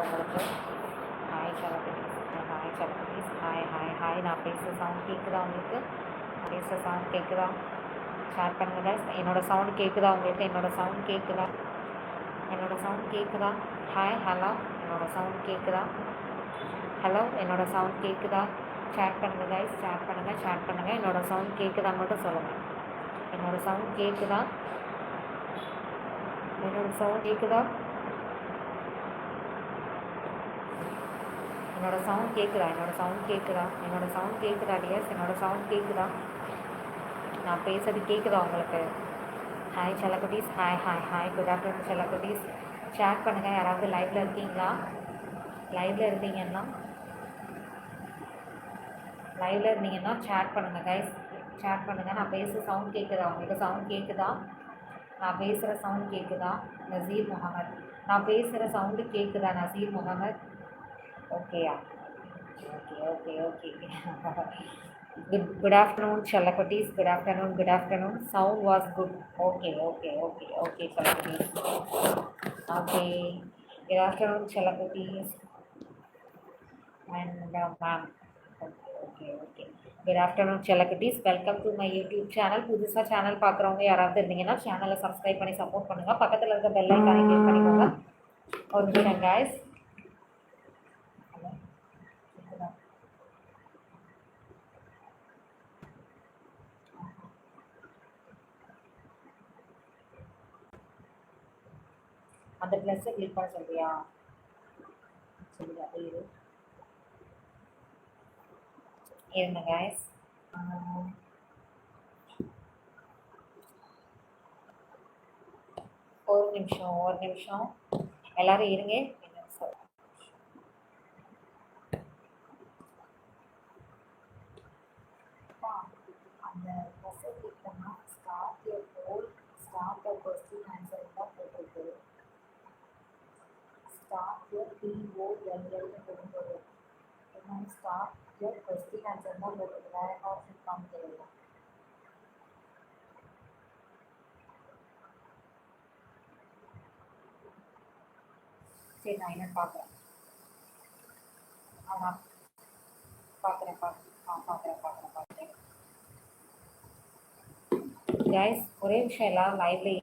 உங்களுக்கு ஹாய் சலபதிஸ், ஹாய் சலபதிஸ், ஹாய் ஹாய் ஹாய். நான் பேசுகிற சவுண்ட் கேட்குதா உங்களுக்கு? பேசுகிற சவுண்ட் கேட்குதா? ஷேர் பண்ணுங்க guys. என்னோட சவுண்ட் கேட்குதா உங்களுக்கு? என்னோட சவுண்ட் கேட்குதா? என்னோட சவுண்ட் கேட்குதா? ஹாய் ஹலோ, என்னோட சவுண்ட் கேட்குதா? ஹலோ, என்னோட சவுண்ட் கேட்குதா? ஷேர் பண்ணுங்கள் guys, ஷேர் பண்ணுங்கள், ஷேர் பண்ணுங்கள். என்னோட சவுண்ட் கேட்குதான்னு மட்டும் சொல்லுங்கள். என்னோட சவுண்ட் கேட்குதா? என்னோட சவுண்ட் கேட்குதா? என்னோட சவுண்ட் கேட்குதா? என்னோட சவுண்ட் கேட்குதா? என்னோட சவுண்ட் கேட்குதா டியர்ஸ்? என்னோட சவுண்ட் கேட்குதா? நான் பேசுறது கேட்குதா உங்களுக்கு? ஹாய் செல்லக்குட்டீஸ், hi hi hi. Good afternoon செல்லக்குட்டீஸ். ஷேர் பண்ணுங்கள். யாராவது லைவில் இருக்கீங்களா? லைவில் இருந்தீங்கன்னா ஷேர் பண்ணுங்கள் கைஸ், ஷேர் பண்ணுங்கள். நான் பேசுகிற சவுண்ட் கேட்குதா உங்களுக்கு? சவுண்ட் கேட்குதா? நான் பேசுகிற சவுண்ட் கேட்குதா? நசீர் முகமது, நான் பேசுகிற சவுண்டு கேட்குதா நசீர் முகமது? ஓகேயா? Okay okay okay. Good afternoon Chalakottis, good afternoon. Sound was good. Okay Chalakottis. Okay, good afternoon Chalakottis and ma'am. Okay. Good afternoon Chalakottis. Welcome to my YouTube channel. புதுசா channel பார்க்குறவங்க யாராவது இருந்தீங்கன்னா சேனலை சப்ஸ்கிரைப் பண்ணி support பண்ணுங்க. பக்கத்தில் இருக்க bell ஐக்கானை கிளிக் பண்ணிக்கோங்க. ஒரு நிமிஷம் guys. அந்த ப்ளஸ்ஸை கிளிக் பண்ண சொல்றியா? சரியா இருங்க கைஸ். ஒரு நிமிஷம் எல்லாரும் இருங்க. அந்த ப்ளஸ்ஸை கிளிக் பண்ணால் ஸ்டார்ட் கொஸ்டின் ஆன்சர் தான் போட்டிருக்கு. ஸ்டார்ட் POLLன்னு போடும்போது என்ன ஸ்டார்ட் கொஸ்டின் ஆன்சர் தான் போட்டிருக்கு. வேறு என்ன ஆப்ஷன் காமிக்கிறது? சரி, நான் என்ன பார்க்குறேன். நான் பார்க்குறேன். கைஸ் ஒரே விஷயம், எல்லாரும் லைவ்ல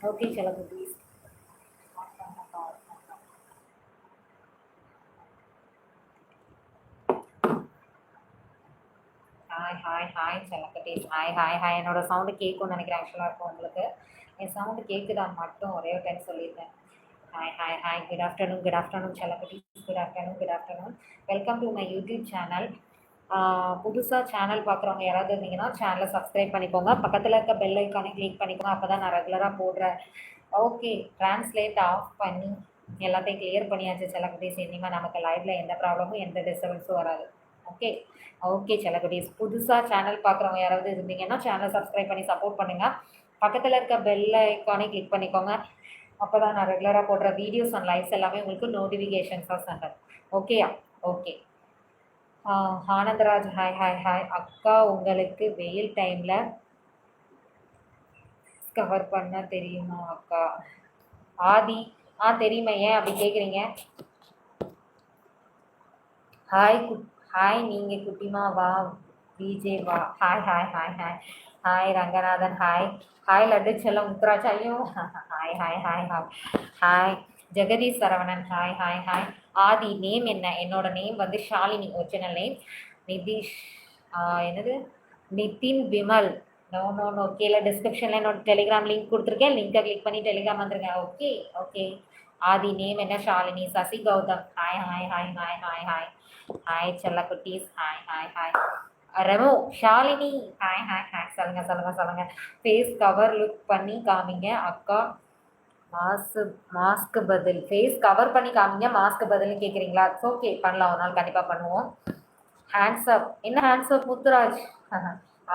ஓகே செலவு ப்ளீஸ். ஹாய் செல்லக்கட்டீஸ், ஹாய். என்னோட சவுண்டு கேட்கும்னு நினைக்கிறேன். ஆக்சுவலாக இருக்கும் உங்களுக்கு. என் சவுண்டு கேட்குதான்னு மட்டும் ஒரே ஒரு டைம் சொல்லியிருந்தேன். ஹாய். குட் ஆஃப்டர்நூன் செல்லக்கட்டீஸ், good afternoon. Welcome to my YouTube channel. புதுசாக சேனல் பார்க்குறவங்க யாராவது இருந்தீங்கன்னா சேனலை சப்ஸ்கிரைப் பண்ணிக்கோங்க. பக்கத்தில் இருக்க பெல் ஐக்கானை கிளிக் பண்ணிக்கோங்க. அப்போ தான் நான் ரெகுலராக போடுறேன். ஓகே, ட்ரான்ஸ்லேட் ஆஃப் பண்ணி எல்லாத்தையும் கிளியர் பண்ணியாச்சு செல்லக்குட்டீஸ். இனிமேல் நமக்கு லைவில் எந்த ப்ராப்ளமும் எந்த டிஸ்டர்பன்ஸும் வராது. ஓகே செல்லக்குட்டீஸ். புதுசாக சேனல் பார்க்குறவங்க யாராவது இருந்தீங்கன்னா சேனலை சப்ஸ்கிரைப் பண்ணி சப்போர்ட் பண்ணுங்கள். பக்கத்தில் இருக்க பெல் ஐக்கானை கிளிக் பண்ணிக்கோங்க. அப்போ தான் நான் ரெகுலராக போடுற வீடியோஸ் அண்ட் லைவ்ஸ் எல்லாமே உங்களுக்கு நோட்டிஃபிகேஷன்ஸாக சென்டர். ஓகேயா? ஓகே. ஆனந்தராஜ் ஹாய். அக்கா, உங்களுக்கு வெயில் டைமில் கவர் பண்ண தெரியுமா அக்கா? ஆதி, தெரியுமா? ஏன் அப்படி கேட்குறீங்க? ஹாய் நீங்கள் குட்டிமா வா, விஜே வா. ஹாய் ரங்கநாதன் ஹாய் லட்டு செல்லம் முத்துராஜ் ஐயோ ஹாய் ஜெகதீஷ் சரவணன் ஹாய். ஆதி, நேம் என்ன? என்னோட நேம் வந்து ஷாலினி, ஒரிஜினல் நேம். நிதிஷ் என்னது நிதின் விமல். நோ கீழே டிஸ்கிரிப்ஷனில் என்னோட டெலிகிராம் லிங்க் கொடுத்துருக்கேன். லிங்கை கிளிக் பண்ணி டெலிகிராம் வந்துருங்க. ஓகே. ஆதி, நேம் என்ன? ஷாலினி. சசி கௌதம் ஹாய் செல்லக்குட்டீஸ் ஹாய். ரெமோ ஷாலினி ஹாய். சொல்லுங்க. ஃபேஸ் கவர் லுக் பண்ணி காமிங்க அக்கா. மாஸ்க்கு பதில் ஃபேஸ் கவர் பண்ணி காமிங்க. மாஸ்க்கு பதில்னு கேட்குறீங்களா? ஓகே, பண்ணலாம். ஒரு நாள் கண்டிப்பாக பண்ணுவோம். ஹேண்ட்ஸ்அப் என்ன? Hands up Muthuraj.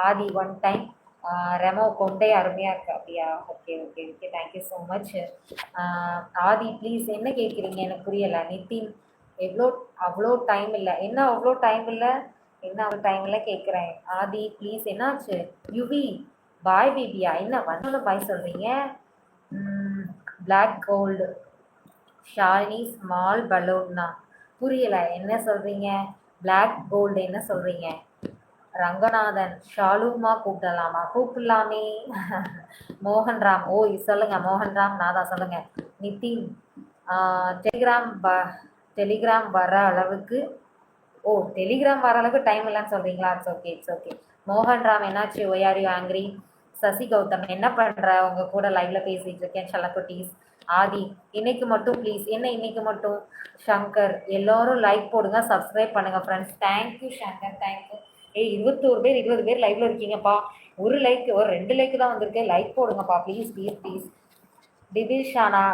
Aadhi one time. Remo கொண்டே அருமையாக இருக்குது. அப்படியா? Okay. Thank you so much. Aadhi please என்ன கேட்குறீங்க? எனக்கு புரியலை. நிதின் அவ்வளோ டைம் இல்லை. என்ன அவ்வளோ டைம் இல்லை? என்ன அவள் டைமில் கேட்குறேன். ஆதி ப்ளீஸ் என்னாச்சு? யுவி பாய் பேபியா? என்ன வந்து பாய் சொல்கிறீங்க? பிளாக் கோல்டு ஷாலினி ஸ்மால் பலூன்னா புரியலை, என்ன சொல்கிறீங்க? பிளாக் கோல்டு என்ன சொல்கிறீங்க? ரங்கநாதன் ஷாலுமா கூப்பிடலாமா? கூப்பிடலாமே. மோகன்ராம் ஓ சொல்லுங்கள் மோகன்ராம், நான் தான் சொல்லுங்கள். நிதின் டெலிகிராம் வர அளவுக்கு டெலிகிராம் வர அளவுக்கு டைம் இல்லைன்னு சொல்கிறீங்களா? It's okay it's okay. Mohanram என்னாச்சு? Why are you angry? Sasi Gautham என்ன பண்ணுற? உங்கள் கூட லைவ்ல பேசிகிட்டு இருக்கேன் செல்லக்குட்டீஸ். ஆதி இன்னைக்கு மட்டும் ப்ளீஸ். என்ன இன்னைக்கு மட்டும்? சங்கர் எல்லோரும் லைக் போடுங்க, சப்ஸ்கிரைப் பண்ணுங்கள் ஃப்ரெண்ட்ஸ். Thank you Shankar, thank you. 21 பேர் 20 பேர் லைவ்ல இருக்கீங்கப்பா. ஒரு 2 லைக் தான் வந்திருக்கு. லைக் போடுங்கப்பா please please please. Divishana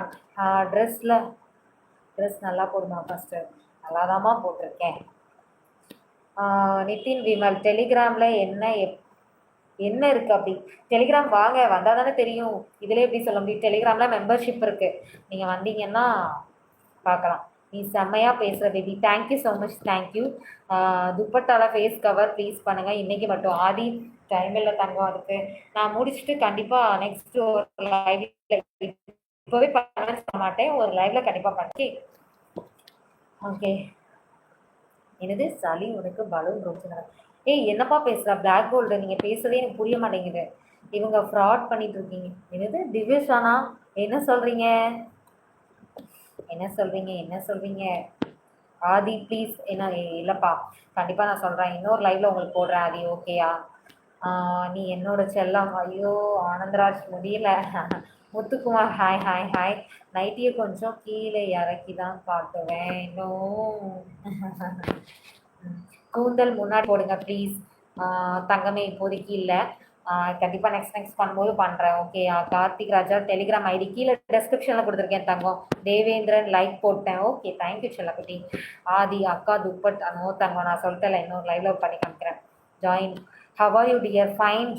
dress நல்லா போடுமா? ஃபஸ்ட்டு நல்லாதாம்மா போட்டிருக்கேன். நிதின் விமல் டெலிகிராமில் என்ன இருக்குது அப்படி? டெலிகிராம் வாங்க, வந்தால் தானே தெரியும். இதில் எப்படி சொல்ல முடியும்? டெலிகிராமில் மெம்பர்ஷிப் இருக்குது, நீங்கள் வந்தீங்கன்னா பார்க்கலாம். நீ செம்மையாக பேசுகிற baby. Thank you so much, thank you. துப்பட்டால ஃபேஸ் கவர் ப்ளீஸ் பண்ணுங்கள் இன்றைக்கி மட்டும். ஆதி டைம் இல்லை தங்கம், அதுக்கு நான் முடிச்சுட்டு கண்டிப்பாக நெக்ஸ்ட் ஒரு லைவ்ல இப்போவே பண்ண மாட்டேன், ஒரு லைவ்ல கண்டிப்பாக பண்ணேன். ஓகே. என்னது சளி உனக்கு பலூன் ரோச்சு? ஏய் என்னப்பா பேசுகிறா? பிளாக் கோல்டு நீங்கள் பேசுறதே எனக்கு புரிய மாட்டேங்குது. இவங்க ஃப்ராட் பண்ணிட்டு இருக்கீங்க. என்னது திவ்யஷானா? என்ன சொல்கிறீங்க? என்ன சொல்கிறீங்க? என்ன சொல்கிறீங்க? ஆதி ப்ளீஸ். என்ன இல்லைப்பா, கண்டிப்பாக நான் சொல்கிறேன். இன்னொரு லைவ்ல உங்களுக்கு போடுறேன் ஆதி, ஓகேயா? நீ என்னோட செல்லம். ஐயோ ஆனந்தராஜ் முடியல. Muthukumar hi hi hi. நைட்டியை கொஞ்சம் கீழே இறக்கி தான் காட்டுவேன். இன்னும் கூந்தல் முன்னாடி போடுங்க ப்ளீஸ். தங்கமே இப்போதைக்கு இல்லை, கண்டிப்பாக நெக்ஸ்ட் பண்ணும்போது பண்ணுறேன், ஓகேயா? கார்த்திக் ராஜா டெலிகிராம் ஐடி கீழே டெஸ்கிரிப்ஷனில் கொடுத்துருக்கேன் தங்கம். தேவேந்திரன் லைக் போட்டேன், ஓகே தேங்க்யூ செல்லக்குட்டி. ஆதி அக்கா துப்பட் நோ தங்கம், நான் சொல்லிட்டேன் இன்னொரு லைவ்ல பண்ணி காமிக்கிறேன். Join have are you dear? Fine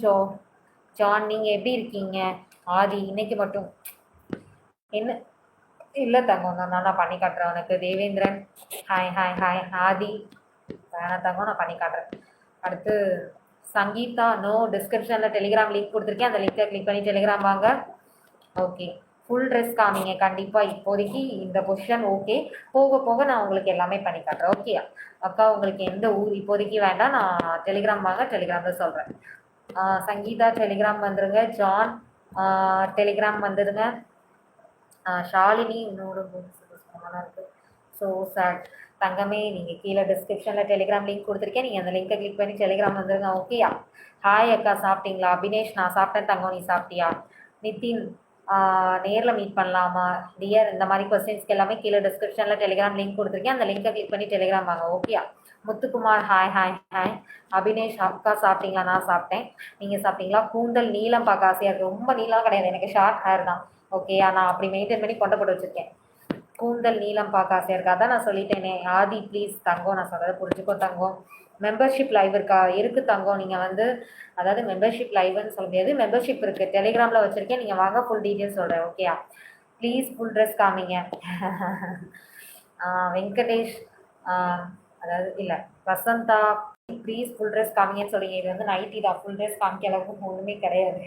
John, நீங்கள் எப்படி இருக்கீங்க? ஆதி இன்னைக்கு மட்டும் என்ன இல்லை தங்கம், நான் பண்ணி காட்டுறேன் உனக்கு. Devendran hi hi hi. Aadhi வேணா தங்கம், நான் பண்ணி காட்டுறேன். அடுத்து சங்கீதா நோ, டிஸ்கிரிப்ஷனில் டெலிகிராம் லிங்க் கொடுத்துருக்கேன், அந்த லிங்கை கிளிக் பண்ணி டெலிகிராம் வாங்க. ஓகே, ஃபுல் ட்ரெஸ் காமிங்க கண்டிப்பாக. இப்போதைக்கு இந்த பொசிஷன் ஓகே, போக போக நான் உங்களுக்கு எல்லாமே பண்ணி காட்டுறேன், ஓகே? அக்கா உங்களுக்கு எந்த ஊர்? இப்போதைக்கு வேண்டாம், நான் டெலிகிராம் வாங்க, டெலிகிராமில் சொல்கிறேன். சங்கீதா டெலிகிராம் வந்துடுங்க. ஜான் டெலிகிராம் வந்துடுங்க. ஷாலினி இன்னொரு இருக்குது. ஸோ சார் தங்கமே, நீங்கள் கீழே டிஸ்கிரிப்ஷனில் டெலிகிராம் லிங்க் கொடுத்துருக்கேன், நீங்கள் அந்த லிங்கை கிளிக் பண்ணி டெலிகிராம் வந்துடுங்க, ஓகேயா? ஹாய் அக்கா சாப்பிட்டீங்களா? அபினேஷ் நான் சாப்பிட்டேன் தங்கம், நீ சாப்பிட்டியா? நிதின் நேரில் மீட் பண்ணலாமா டியர்? இந்த மாதிரி கொஸ்டின்ஸ்க்கு எல்லாமே கீழே டிஸ்கிரிப்ஷனில் டெலிகிராம் லிங்க் கொடுத்துருக்கேன், அந்த லிங்கை கிளிக் பண்ணி டெலிகிராம் வாங்க, ஓகேயா? Muthukumar hi hi hi. Abinesh அக்கா சாப்பிட்டீங்களா? நான் சாப்பிட்டேன், நீங்கள் சாப்பிட்டீங்களா? கூந்தல் நீளம் பார்க்க ஆசையாக இருக்குது. ரொம்ப நீளம் கிடையாது, எனக்கு ஷார்ட் ஹேர் தான், ஓகேயா? நான் அப்படி மெயின்டைன் பண்ணி கொண்டு போட்டு வச்சுருக்கேன். கூந்தல் நீளம் பார்க்க ஆசையாக இருக்கா? அதான் நான் சொல்லிட்டேனே. ஆதி ப்ளீஸ் தங்கம், நான் சொல்கிறத புரிஞ்சுக்கோ தங்கம். மெம்பர்ஷிப் லைவ் இருக்கா? இருக்குது தங்கம். நீங்கள் வந்து அதாவது மெம்பர்ஷிப் லைவ்னு சொல்ல முடியாது, மெம்பர்ஷிப் இருக்குது, டெலிகிராமில் வச்சுருக்கேன், நீங்கள் வாங்க, ஃபுல் டீட்டெயில்ஸ் சொல்கிறேன், ஓகேயா? ப்ளீஸ் ஃபுல் ட்ரெஸ் காமிங்க. வெங்கடேஷ் அதாவது இல்லை வசந்தா ப்ளீஸ் ஃபுல் ட்ரெஸ் காமிங்கன்னு சொல்லுங்க. இது வந்து நைட்டி தான், ஃபுல் ட்ரெஸ் காமிக்க அளவுக்கு ஒன்றுமே கிடையாது.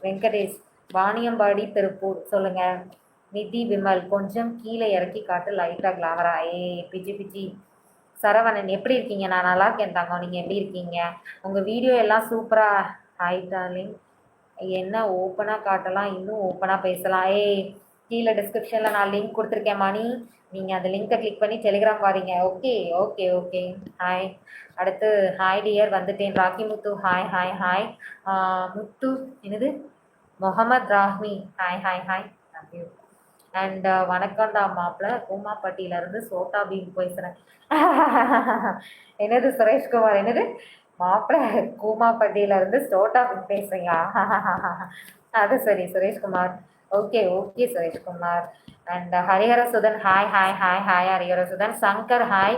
வெங்கடேஷ் வாணியம்பாடி திருப்பூர் சொல்லுங்கள். நிதி விமல் கொஞ்சம் கீழே இறக்கி காட்டு, லைட்டாக கிளாமரா. PG PG. சரவணன் எப்படி இருக்கீங்க? நான் நல்லா இருக்கேன் தங்கம், நீங்கள் எப்படி இருக்கீங்க? உங்கள் வீடியோ எல்லாம் சூப்பராக. Hi darling. என்ன ஓப்பனாக காட்டலாம், இன்னும் ஓப்பனாக பேசலாம். கீழே டிஸ்கிரிப்ஷனில் நான் லிங்க் கொடுத்துருக்கேன் மணி, நீங்கள் அந்த லிங்க்கை கிளிக் பண்ணி டெலிகிராம் வாரீங்க, ஓகே ஓகே ஓகே. ஹாய். அடுத்து ஹாய் டியர் வந்துட்டேன். Rocky Muthu hi hi hi. Muthu என்னது? Mohammed Rahmi hi hi hi, thank you. And வணக்கம்டா மாப்பிள்ள, கூமாப்பட்டியிலேருந்து சோட்டா பீம் பேசுகிறேன். என்னது சுரேஷ்குமார்? என்னது மாப்பிள்ள கூமாப்பட்டியிலேருந்து சோட்டா பீம் பேசுகிறீங்களா? அது சரி Sureshkumar, okay okay Sureshkumar. And Hariharasudhan hi hi hi hi. Hariharasudhan Shankar hi.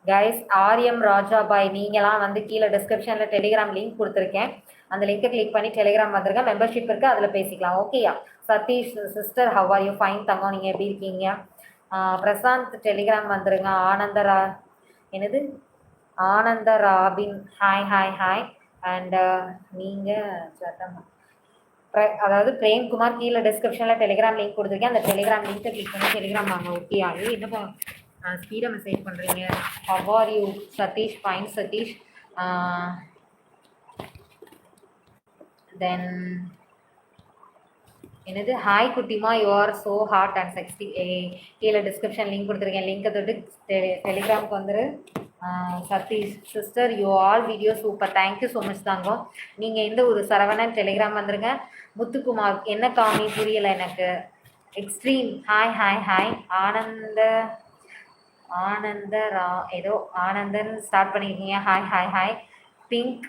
Guys ஆரியம் ராஜாபாய், நீங்களாம் வந்து கீழே டிஸ்கிரிப்ஷனில் டெலிகிராம் லிங்க் கொடுத்துருக்கேன், அந்த லிங்கை கிளிக் பண்ணி டெலிகிராம் வந்துருங்க, மெம்பர்ஷிப் இருக்குது, அதில் பேசிக்கலாம், ஓகேயா? Satish sister how are you? Fine தங்கம், நீங்கள் எப்படி இருக்கீங்க? பிரசாந்த் டெலிகிராம் வந்துருங்க. என்னது Anand Robin hi hi hi. And நீங்கள் அதாவது பிரேம்குமார் கீழே டிஸ்கிரிப்ஷனில் டெலிகிராம் லிங்க் கொடுத்துருக்கேன். அந்த டெலிகிராம் லிங்க்கை கிளிக் பண்ணி டெலிகிராம் வாங்க. ஓகே அது என்னப்பா ஸ்பீடாக மெசேஜ் பண்ணுறீங்க. How are you Satish? Fine Satish. Then என்னது ஹாய் குட்டிமா you are so hot and sexy. கீழே டிஸ்கிரிப்ஷன் லிங்க் கொடுத்துருக்கேன். லிங்க்கை தொட்டு டெலிகிராமுக்கு வந்துரு. Satish sister you all video super. Thank you so much தாங்கம். நீங்கள் எந்த ஒரு சரவணன் டெலிகிராம் வந்துருங்க. முத்துக்குமார் என்ன காமி புரியலை எனக்கு. Extreme hi hi hi. Anand ஏதோ ஆனந்தன் ஸ்டார்ட் பண்ணியிருக்கீங்க. Hi hi hi. Pink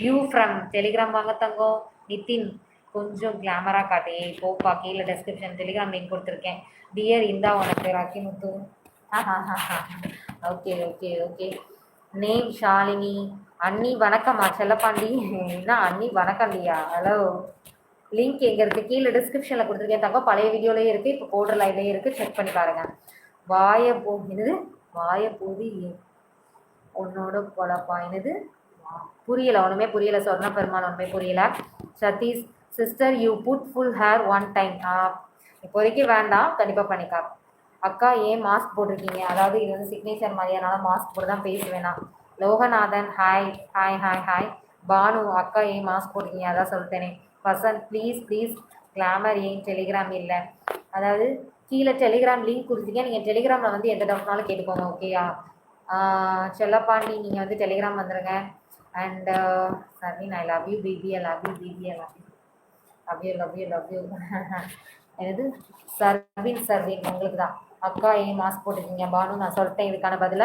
you from Telegram வாங்க தங்கம். நிதின் கொஞ்சம் கிளாமராக காட்டே போப்பா. கீழே டெஸ்கிரிப்ஷன் டெலிகிராம் லிங்க் கொடுத்துருக்கேன். டியர் இந்தா உனக்கு Rocky Muthu. Okay okay okay. Name Shalini. அண்ணி வணக்கம்மா செல்லப்பாண்டி. என்ன அண்ணி வணக்கம்டியா? ஹலோ. லிங்க் எங்கே இருக்குது? கீழே டிஸ்கிரிப்ஷனில் கொடுத்துருக்கேன் தங்கம். பழைய வீடியோலேயே இருக்குது, இப்போ போடுற லைவ்லேயே இருக்குது. செக் பண்ணி பாருங்கள். என்னது வாயப்போது உன்னோட பொழப்பா? என்னது புரியலை, ஒன்றுமே புரியலை. சொன்ன பெருமாள் ஒன்றுமே புரியலை. Sathish sister you put full hair one time. இப்போதைக்கு வேண்டாம், கண்டிப்பாக பண்ணிக்கா. அக்கா ஏன் மாஸ்க் போட்டிருக்கீங்க? அதாவது இது வந்து சிக்னேச்சர் மாதிரியானால மாஸ்க் போட்டு தான் பேசுவேனா. Loganathan hi hi hi hi. Banu அக்கா ஏன் மாஸ்க் போட்டிருக்கீங்க? அதான் சொல்லிட்டேனே. வசந்த் ப்ளீஸ் ப்ளீஸ் கிளாமர் ஏன் டெலிகிராம் இல்லை? அதாவது கீழே டெலிகிராம் லிங்க் கொடுத்துருக்கேன். நீங்கள் டெலிகிராமில் வந்து எந்த டவுட்னாலும் கேட்டுக்கோங்க. ஓகேயா? செல்லப்பாண்டி நீங்கள் வந்து டெலிகிராம் வந்துடுங்க. And Sarvin I love you baby. I love you baby. I love you love you love you love you. என்னது சர்வின் உங்களுக்கு தான். அக்கா ஏன் மாஸ்க் போட்டிருக்கீங்க? பானு நான் சொல்லிட்டேன் இதுக்கான பதில.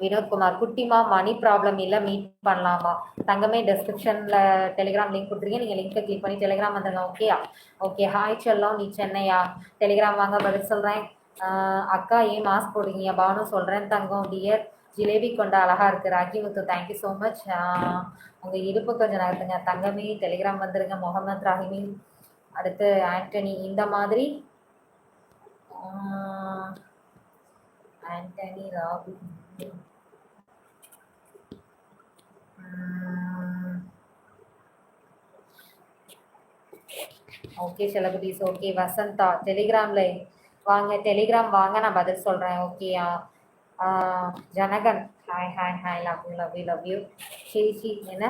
வினோத்குமார் குட்டிமா மணி ப்ராப்ளம் இல்லை, மீட் பண்ணலாமா? தங்கமே டிஸ்கிரிப்ஷனில் டெலிகிராம் லிங்க் கொடுத்துருக்கீங்க. நீங்கள் லிங்க்கை கிளிக் பண்ணி டெலிகிராம் வந்துடுங்க. ஓகேயா? ஓகே ஹாய் செல்லம். நீ சென்னையா? டெலிகிராம் வாங்க பதில் சொல்கிறேன். அக்கா ஏன் மாஸ்க் போடுறீங்க? பானு சொல்கிறேன் தங்கம். டியர் ஜிலேபி கொண்ட அழகாக இருக்குது. Rakhi Muthu thank you so much. உங்கள் இடுப்பு கொஞ்சம் நகர்த்துங்க. தங்கமே டெலிகிராம் வந்துடுங்க. முகமது ராஹிமின். அடுத்து ஆண்டனி. இந்த மாதிரி Antony Robby. Okay celebrities. Okay Vasantha டெலிகிராமில் வாங்க. டெலிகிராம் வாங்க, நான் பதில் சொல்கிறேன். ஓகேயா? Janakan hi hi hi. Love you love you love you. சேச்சி என்ன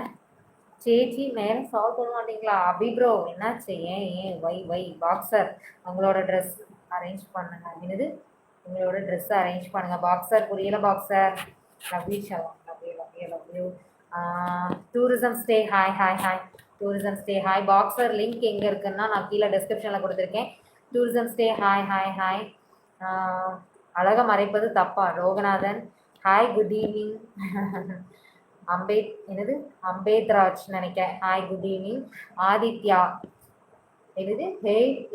சேச்சி மேலே சால்வ் பண்ண மாட்டீங்களா? அபிப்ரோ என்னாச்சு? ஏன் வை பாக்ஸர் உங்களோட ட்ரெஸ் அரேஞ்ச் பண்ணுங்க. என்னது உங்களோட ட்ரெஸ் அரேஞ்ச் பண்ணுங்கள். பாக்ஸர் புரியல. பாக்ஸர் லவ் யூ ஷவா. Love you love you love you. Tourism stay hi hi hi. Tourism stay hi. Boxer link எங்கே இருக்குன்னா நான் கீழே டிஸ்கிரிப்ஷனில் கொடுத்துருக்கேன். Tourism stay hi hi hi. அழகை மறைப்பது தப்பா? Loganathan hi good evening. என்னது அம்பேத்ராஜ் நினைக்கிறேன். Hi good evening. ஆதித்யா என்னது